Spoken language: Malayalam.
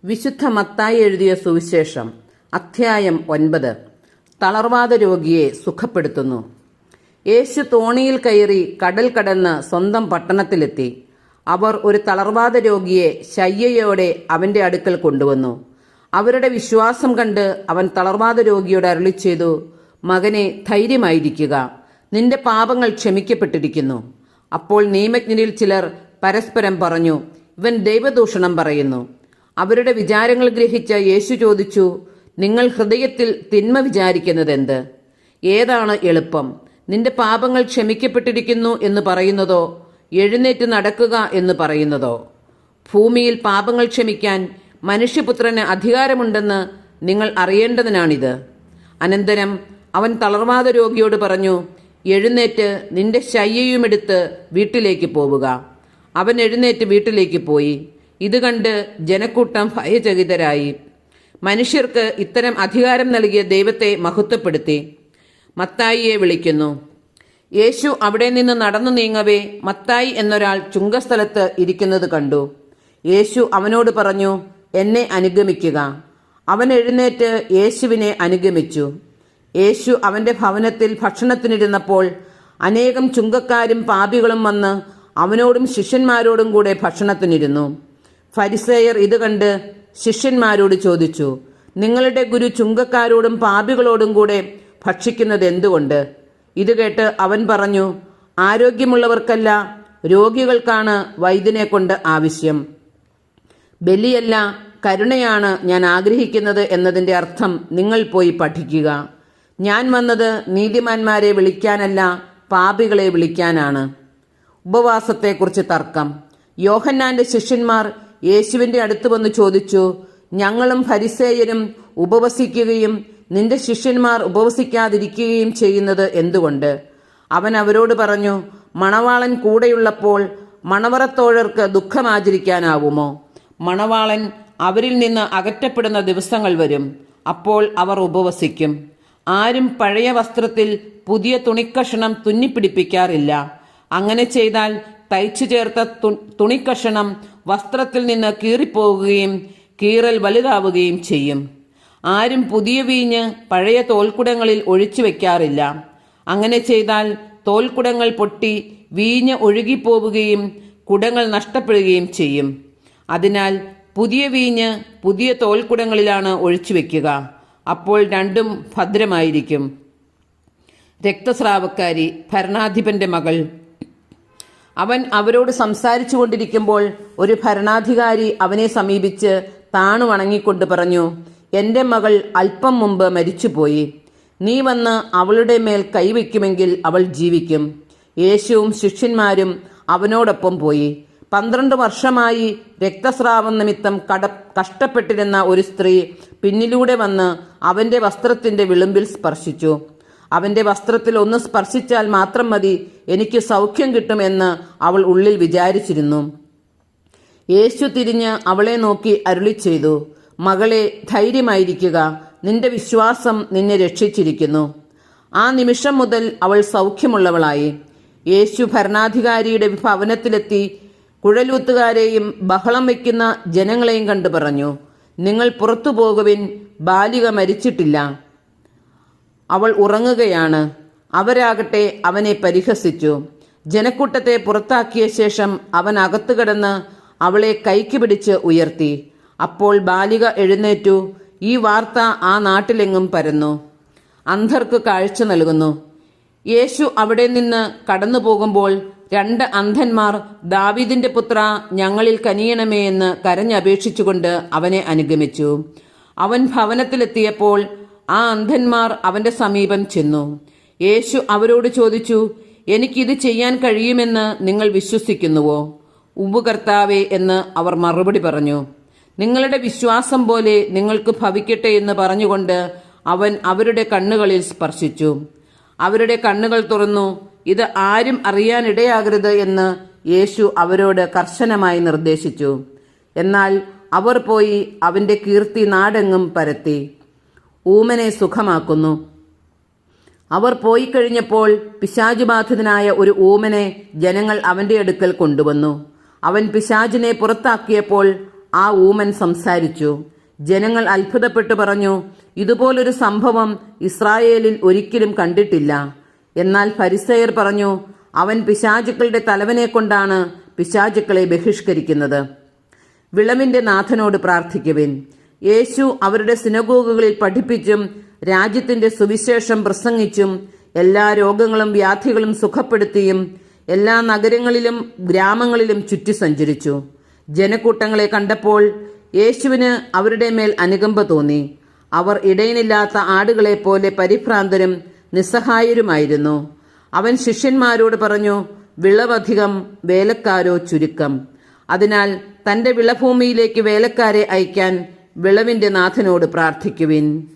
വിശുദ്ധ മത്തായി എഴുതിയ സുവിശേഷം അധ്യായം 9. തളർവാത രോഗിയെ സുഖപ്പെടുത്തുന്നു. യേശു തോണിയിൽ കയറി കടൽ കടന്ന് സ്വന്തം പട്ടണത്തിലെത്തി. അവർ ഒരു തളർവാത രോഗിയെ ശയ്യയോടെ അവന്റെ അടുക്കൽ കൊണ്ടുവന്നു. അവരുടെ വിശ്വാസം കണ്ട് അവൻ തളർവാത രോഗിയോട് അരുളിച്ചെയ്തു, മകനെ, ധൈര്യമായിരിക്കുക, നിന്റെ പാപങ്ങൾ ക്ഷമിക്കപ്പെട്ടിരിക്കുന്നു. അപ്പോൾ നിയമജ്ഞരിൽ ചിലർ പരസ്പരം പറഞ്ഞു, ഇവൻ ദൈവദൂഷണം പറയുന്നു. അവരുടെ വിചാരങ്ങൾ ഗ്രഹിച്ച യേശു ചോദിച്ചു, നിങ്ങൾ ഹൃദയത്തിൽ തിന്മ വിചാരിക്കുന്നതെന്ത്? ഏതാണ് എളുപ്പം, നിന്റെ പാപങ്ങൾ ക്ഷമിക്കപ്പെട്ടിരിക്കുന്നു എന്ന് പറയുന്നതോ എഴുന്നേറ്റ് നടക്കുക എന്ന് പറയുന്നതോ? ഭൂമിയിൽ പാപങ്ങൾ ക്ഷമിക്കാൻ മനുഷ്യപുത്രന് അധികാരമുണ്ടെന്ന് നിങ്ങൾ അറിയേണ്ടതിനാണിത്. അനന്തരം അവൻ തളർവാത രോഗിയോട് പറഞ്ഞു, എഴുന്നേറ്റ് നിന്റെ ശയ്യയുമെടുത്ത് വീട്ടിലേക്ക് പോവുക. അവൻ എഴുന്നേറ്റ് വീട്ടിലേക്ക് പോയി. ഇത് കണ്ട് ജനക്കൂട്ടം ഭയചകിതരായി. മനുഷ്യർക്ക് ഇത്തരം അധികാരം നൽകിയ ദൈവത്തെ മഹത്വപ്പെടുത്തി. മത്തായിയെ വിളിക്കുന്നു. യേശു അവിടെ നിന്ന് നടന്നു നീങ്ങവേ മത്തായി എന്നൊരാൾ ചുങ്കസ്ഥലത്ത് ഇരിക്കുന്നത് കണ്ടു. യേശു അവനോട് പറഞ്ഞു, എന്നെ അനുഗമിക്കുക. അവൻ എഴുന്നേറ്റ് യേശുവിനെ അനുഗമിച്ചു. യേശു അവന്റെ ഭവനത്തിൽ ഭക്ഷണത്തിനിരുന്നപ്പോൾ അനേകം ചുങ്കക്കാരും പാപികളും വന്ന് അവനോടും ശിഷ്യന്മാരോടും കൂടെ ഭക്ഷണത്തിനിരുന്നു. ഫരിസേയർ ഇത് കണ്ട് ശിഷ്യന്മാരോട് ചോദിച്ചു, നിങ്ങളുടെ ഗുരു ചുങ്കക്കാരോടും പാപികളോടും കൂടെ ഭക്ഷിക്കുന്നത് എന്തുകൊണ്ട്? ഇത് കേട്ട് അവൻ പറഞ്ഞു, ആരോഗ്യമുള്ളവർക്കല്ല, രോഗികൾക്കാണ് വൈദ്യനെ കൊണ്ട് ആവശ്യം. ബലിയല്ല, കരുണയാണ് ഞാൻ ആഗ്രഹിക്കുന്നത് എന്നതിൻ്റെ അർത്ഥം നിങ്ങൾ പോയി പഠിക്കുക. ഞാൻ വന്നത് നീതിമാന്മാരെ വിളിക്കാനല്ല, പാപികളെ വിളിക്കാനാണ്. ഉപവാസത്തെക്കുറിച്ച് തർക്കം. യോഹന്നാന്റെ ശിഷ്യന്മാർ യേശുവിന്റെ അടുത്ത് വന്ന് ചോദിച്ചു, ഞങ്ങളും ഫരിസേയരും ഉപവസിക്കുകയും നിന്റെ ശിഷ്യന്മാർ ഉപവസിക്കാതിരിക്കുകയും ചെയ്യുന്നത് എന്തുകൊണ്ട്? അവൻ അവരോട് പറഞ്ഞു, മണവാളൻ കൂടെയുള്ളപ്പോൾ മണവറത്തോഴർക്ക് ദുഃഖമാചരിക്കാനാവുമോ? മണവാളൻ അവരിൽ നിന്ന് അകറ്റപ്പെടുന്ന ദിവസങ്ങൾ വരും, അപ്പോൾ അവർ ഉപവസിക്കും. ആരും പഴയ വസ്ത്രത്തിൽ പുതിയ തുണിക്കഷണം തുന്നിപ്പിടിപ്പിക്കാറില്ല. അങ്ങനെ ചെയ്താൽ തയ്ച്ചു ചേർത്ത തുണിക്കഷണം വസ്ത്രത്തിൽ നിന്ന് കീറിപ്പോവുകയും കീറൽ വലുതാവുകയും ചെയ്യും. ആരും പുതിയ വീഞ്ഞ് പഴയ തോൽക്കുടങ്ങളിൽ ഒഴിച്ചു വെക്കാറില്ല. അങ്ങനെ ചെയ്താൽ തോൽക്കുടങ്ങൾ പൊട്ടി വീഞ്ഞ് ഒഴുകിപ്പോവുകയും കുടങ്ങൾ നഷ്ടപ്പെടുകയും ചെയ്യും. അതിനാൽ പുതിയ വീഞ്ഞ് പുതിയ തോൽക്കുടങ്ങളിലാണ് ഒഴിച്ചു വെക്കുക. അപ്പോൾ രണ്ടും ഭദ്രമായിരിക്കും. രക്തസ്രാവക്കാരി, ഭരണാധിപന്റെ മകൾ. അവൻ അവരോട് സംസാരിച്ചു കൊണ്ടിരിക്കുമ്പോൾ ഒരു ഭരണാധികാരി അവനെ സമീപിച്ച് താണു വണങ്ങിക്കൊണ്ട് പറഞ്ഞു, എൻ്റെ മകൾ അല്പം മുമ്പ് മരിച്ചുപോയി. നീ വന്ന് അവളുടെ മേൽ കൈവയ്ക്കുമെങ്കിൽ അവൾ ജീവിക്കും. യേശുവും ശിഷ്യന്മാരും അവനോടൊപ്പം പോയി. 12 വർഷമായി രക്തസ്രാവം നിമിത്തം കഷ്ടപ്പെട്ടിരുന്ന ഒരു സ്ത്രീ പിന്നിലൂടെ വന്ന് അവന്റെ വസ്ത്രത്തിന്റെ വിളുമ്പിൽ സ്പർശിച്ചു. അവന്റെ വസ്ത്രത്തിൽ ഒന്ന് സ്പർശിച്ചാൽ മാത്രം മതി, എനിക്ക് സൗഖ്യം കിട്ടുമെന്ന് അവൾ ഉള്ളിൽ വിചാരിച്ചിരുന്നു. യേശു തിരിഞ്ഞ് അവളെ നോക്കി അരുളിച്ചെയ്തു, മകളെ, ധൈര്യമായിരിക്കുക, നിന്റെ വിശ്വാസം നിന്നെ രക്ഷിച്ചിരിക്കുന്നു. ആ നിമിഷം മുതൽ അവൾ സൗഖ്യമുള്ളവളായി. യേശു ഭരണാധികാരിയുടെ ഭവനത്തിലെത്തി കുഴലൂത്തുകാരെയും ബഹളം വയ്ക്കുന്ന ജനങ്ങളെയും കണ്ടു പറഞ്ഞു, നിങ്ങൾ പുറത്തു പോകുവിൻ, ബാലിക മരിച്ചിട്ടില്ല, അവൾ ഉറങ്ങുകയാണ്. അവരാകട്ടെ അവനെ പരിഹസിച്ചു. ജനക്കൂട്ടത്തെ പുറത്താക്കിയ ശേഷം അവൻ അകത്തു കിടന്ന് അവളെ കൈക്ക് പിടിച്ച് ഉയർത്തി. അപ്പോൾ ബാലിക എഴുന്നേറ്റു. ഈ വാർത്ത ആ നാട്ടിലെങ്ങും പരന്നു. അന്ധർക്ക് കാഴ്ച നൽകുന്നു. യേശു അവിടെ നിന്ന് കടന്നു പോകുമ്പോൾ 2 അന്ധന്മാർ, ദാവീദിന്റെ പുത്ര, ഞങ്ങളിൽ കനിയണമേ എന്ന് കരഞ്ഞപേക്ഷിച്ചുകൊണ്ട് അവനെ അനുഗമിച്ചു. അവൻ ഭവനത്തിലെത്തിയപ്പോൾ ആ അന്ധന്മാർ അവന്റെ സമീപം ചെന്നു. യേശു അവരോട് ചോദിച്ചു, എനിക്കിത് ചെയ്യാൻ കഴിയുമെന്ന് നിങ്ങൾ വിശ്വസിക്കുന്നുവോ? ഉവ്വ് കർത്താവേ എന്ന് അവർ മറുപടി പറഞ്ഞു. നിങ്ങളുടെ വിശ്വാസം പോലെ നിങ്ങൾക്ക് ഭവിക്കട്ടെ എന്ന് പറഞ്ഞുകൊണ്ട് അവൻ അവരുടെ കണ്ണുകളിൽ സ്പർശിച്ചു. അവരുടെ കണ്ണുകൾ തുറന്നു. ഇത് ആരും അറിയാനിടയാകരുത് എന്ന് യേശു അവരോട് കർശനമായി നിർദ്ദേശിച്ചു. എന്നാൽ അവർ പോയി അവന്റെ കീർത്തി നാടെങ്ങും പരത്തി. ഊമനെ സുഖമാക്കുന്നു. അവർ പോയി കഴിഞ്ഞപ്പോൾ പിശാചുബാധിതനായ ഒരു ഊമനെ ജനങ്ങൾ അവന്റെ അടുക്കൽ കൊണ്ടുവന്നു. അവൻ പിശാചിനെ പുറത്താക്കിയപ്പോൾ ആ ഊമൻ സംസാരിച്ചു. ജനങ്ങൾ അത്ഭുതപ്പെട്ടു പറഞ്ഞു, ഇതുപോലൊരു സംഭവം ഇസ്രായേലിൽ ഒരിക്കലും കണ്ടിട്ടില്ല. എന്നാൽ ഫരിസേയർ പറഞ്ഞു, അവൻ പിശാചുക്കളുടെ തലവനെ കൊണ്ടാണ് പിശാചുക്കളെ ബഹിഷ്കരിക്കുന്നത്. വിളവിന്റെ നാഥനോട് പ്രാർത്ഥിക്കുവിൻ. യേശു അവരുടെ സിനഗോഗുകളിൽ പഠിപ്പിച്ചും രാജ്യത്തിന്റെ സുവിശേഷം പ്രസംഗിച്ചും എല്ലാ രോഗങ്ങളും വ്യാധികളും സുഖപ്പെടുത്തിയും എല്ലാ നഗരങ്ങളിലും ഗ്രാമങ്ങളിലും ചുറ്റി സഞ്ചരിച്ചു. ജനക്കൂട്ടങ്ങളെ കണ്ടപ്പോൾ യേശുവിന് അവരുടെ മേൽ അനുകമ്പ തോന്നി. അവർ ഇടയനില്ലാത്ത ആടുകളെ പോലെ പരിഭ്രാന്തരും നിസ്സഹായരുമായിരുന്നു. അവൻ ശിഷ്യന്മാരോട് പറഞ്ഞു, വിളവധികം, വേലക്കാരോ ചുരുക്കം. അതിനാൽ തന്റെ വിളഭൂമിയിലേക്ക് വേലക്കാരെ അയക്കാൻ വിളവിന്റെ നാഥനോട് പ്രാർത്ഥിക്കുവിൻ.